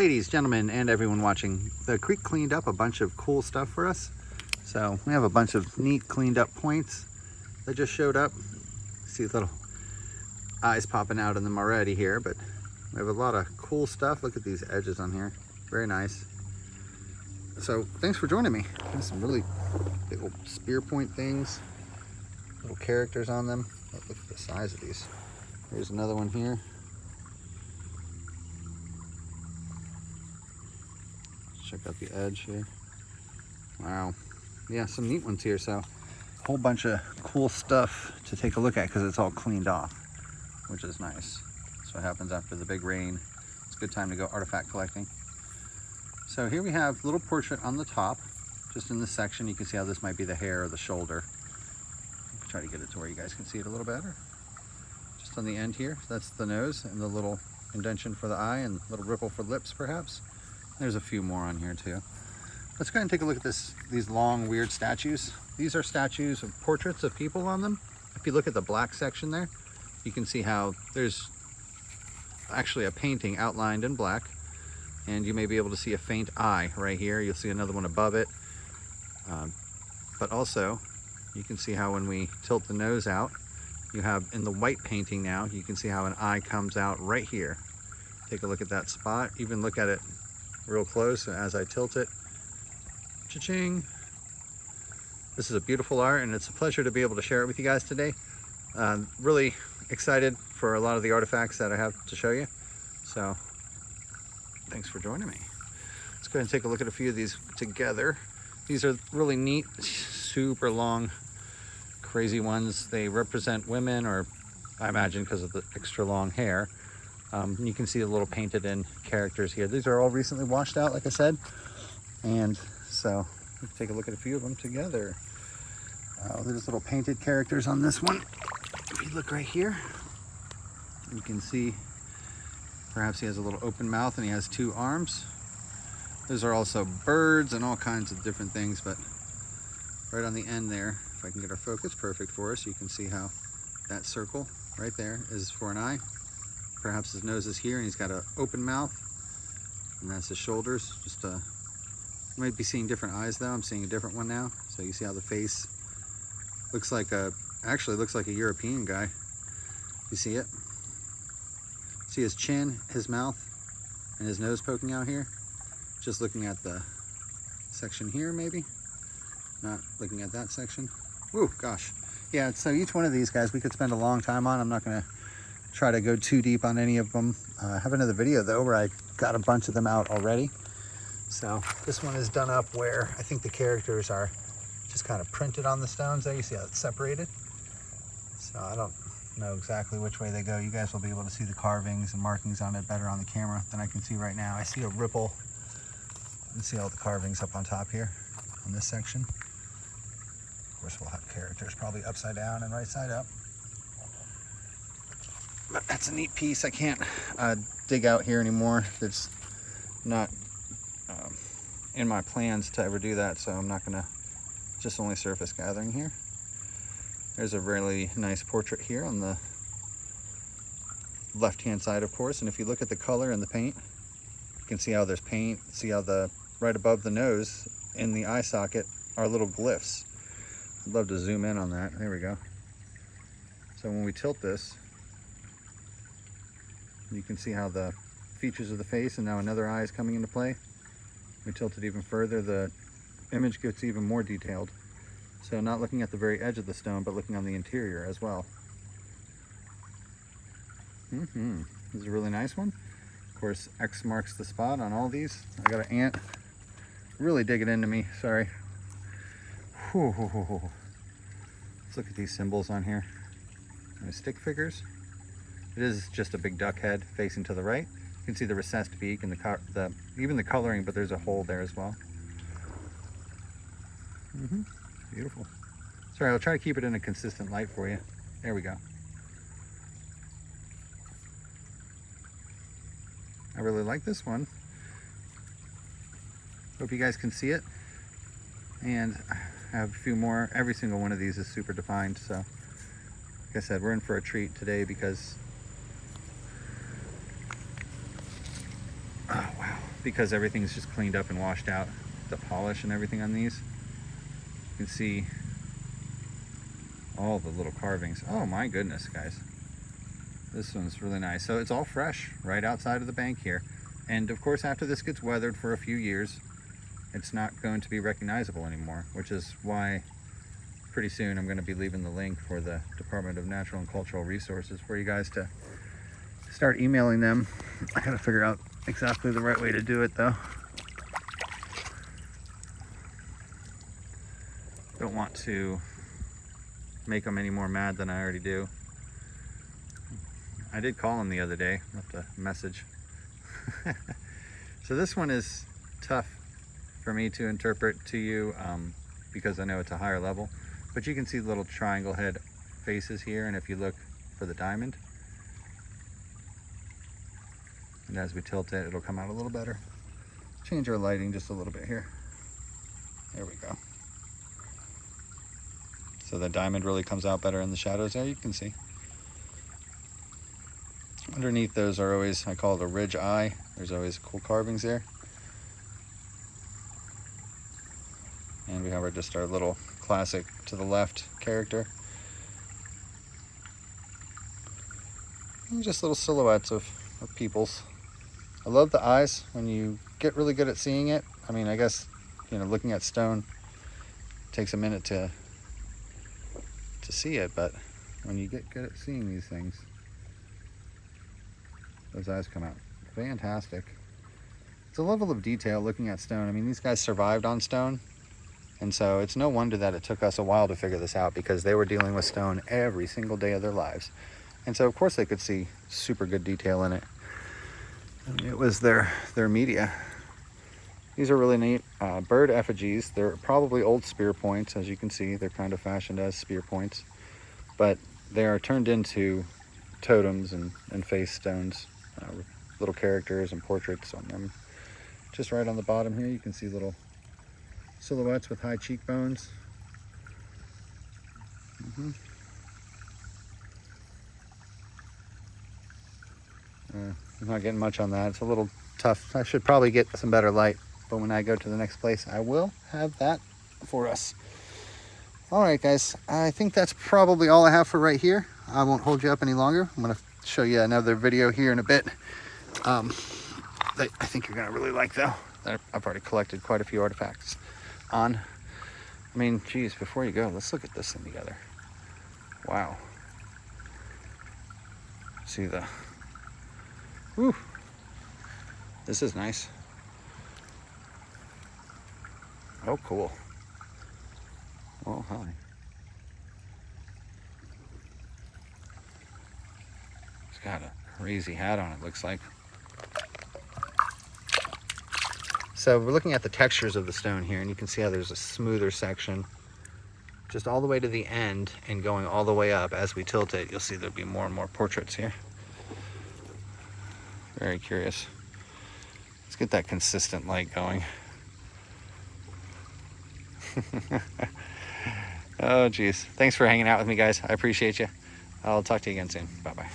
Ladies, gentlemen, and everyone watching, the creek cleaned up a bunch of cool stuff for us. So we have a bunch of neat cleaned up points that just showed up. See little eyes popping out in them already here, but we have a lot of cool stuff. Look at these edges on here. Very nice. So thanks for joining me. There's some really big old spear point things, little characters on them. Oh, look at the size of these. Here's another one here. Check out the edge here. Wow. Yeah, some neat ones here. So a whole bunch of cool stuff to take a look at because it's all cleaned off, which is nice. That's what happens after the big rain. It's a good time to go artifact collecting. So here we have a little portrait on the top. Just in this section, you can see how this might be the hair or the shoulder. Try to get it to where you guys can see it a little better. Just on the end here, that's the nose and the little indentation for the eye and little ripple for lips perhaps. There's a few more on here too. Let's go ahead and take a look at these long weird statues. These are statues of portraits of people on them. If you look at the black section there, you can see how there's actually a painting outlined in black, and you may be able to see a faint eye right here. You'll see another one above it. But also you can see how when we tilt the nose out, you have in the white painting now, you can see how an eye comes out right here. Take a look at that spot, even look at it real close as I tilt it. Cha-ching. This is a beautiful art, and it's a pleasure to be able to share it with you guys today. Really excited for a lot of the artifacts that I have to show you. So thanks for joining me. Let's go ahead and take a look at a few of these together. These are really neat, super long, crazy ones. They represent women, or I imagine because of the extra long hair. You can see the little painted in characters here. These are all recently washed out, like I said. And so let's take a look at a few of them together. There's little painted characters on this one. If you look right here, you can see perhaps he has a little open mouth and he has two arms. Those are also birds and all kinds of different things, but right on the end there, if I can get our focus perfect for us, you can see how that circle right there is for an eye. Perhaps his nose is here and he's got an open mouth, and that's his shoulders. Just you might be seeing different eyes though. I'm seeing a different one now. So you see how the face looks like actually looks like a European guy. You see it? See his chin, his mouth, and his nose poking out here. Just looking at the section here maybe, not looking at that section. Ooh, gosh. Yeah, so each one of these guys we could spend a long time on. I'm not gonna try to go too deep on any of them. I have another video though where I got a bunch of them out already. So this one is done up where I think the characters are just kind of printed on the stones there. You see how it's separated? So I don't know exactly which way they go. You guys will be able to see the carvings and markings on it better on the camera than I can see right now. I see a ripple. You can see all the carvings up on top here on this section. Of course, we'll have characters probably upside down and right side up. But that's a neat piece. I can't dig out here anymore. It's not in my plans to ever do that, so I'm not gonna just only surface gathering here. There's a really nice portrait here on the left hand side, of course, and if you look at the color and the paint, you can see how there's paint. See how the right above the nose in the eye socket are little glyphs. I'd love to zoom in on that. There we go. So when we tilt this, you can see how the features of the face and now another eye is coming into play. We tilt it even further, the image gets even more detailed. So not looking at the very edge of the stone, but looking on the interior as well. This is a really nice one. Of course, X marks the spot on all these. I got an ant really digging into me, sorry. Let's look at these symbols on here. Stick figures. It is just a big duck head facing to the right. You can see the recessed beak and even the coloring, but there's a hole there as well. Beautiful. Sorry, I'll try to keep it in a consistent light for you. There we go. I really like this one. Hope you guys can see it. And I have a few more. Every single one of these is super defined, so like I said, we're in for a treat today because oh wow, because everything's just cleaned up and washed out, the polish and everything on these. You can see all the little carvings. Oh my goodness, guys. This one's really nice. So it's all fresh right outside of the bank here. And of course, after this gets weathered for a few years, it's not going to be recognizable anymore, which is why pretty soon I'm going to be leaving the link for the Department of Natural and Cultural Resources for you guys to start emailing them. I gotta figure out exactly the right way to do it though. Don't want to make them any more mad than I already do. I did call him the other day, left a message. So this one is tough for me to interpret to you because I know it's a higher level, but you can see the little triangle head faces here, and if you look for the diamond, and as we tilt it, it'll come out a little better. Change our lighting just a little bit here. There we go. So the diamond really comes out better in the shadows there, you can see. Underneath those are always, I call it a ridge eye. There's always cool carvings there. And we have just our little classic to the left character. And just little silhouettes of peoples. I love the eyes when you get really good at seeing it. I mean, I guess, you know, looking at stone takes a minute to see it, but when you get good at seeing these things, those eyes come out fantastic. It's a level of detail looking at stone. I mean, these guys survived on stone, and so it's no wonder that it took us a while to figure this out, because they were dealing with stone every single day of their lives. And so of course they could see super good detail in it. And it was their media. These are really neat bird effigies. They're probably old spear points. As you can see, they're kind of fashioned as spear points, but they are turned into totems and face stones with little characters and portraits on them. Just right on the bottom here, you can see little silhouettes with high cheekbones. I'm not getting much on that. It's a little tough. I should probably get some better light, but when I go to the next place, I will have that for us. All right, guys, I think that's probably all I have for right here. I won't hold you up any longer. I'm gonna show you another video here in a bit that I think you're gonna really like though. I've already collected quite a few artifacts on. I mean, geez, before you go, let's look at this thing together. Wow. See the, whew, this is nice. Oh, cool. Oh, hi. It's got a crazy hat on it, looks like. So we're looking at the textures of the stone here, and you can see how there's a smoother section just all the way to the end, and going all the way up as we tilt it, you'll see there'll be more and more portraits here. Very curious. Let's get that consistent light going. Oh geez, thanks for hanging out with me, guys. I appreciate you. I'll talk to you again soon. Bye bye.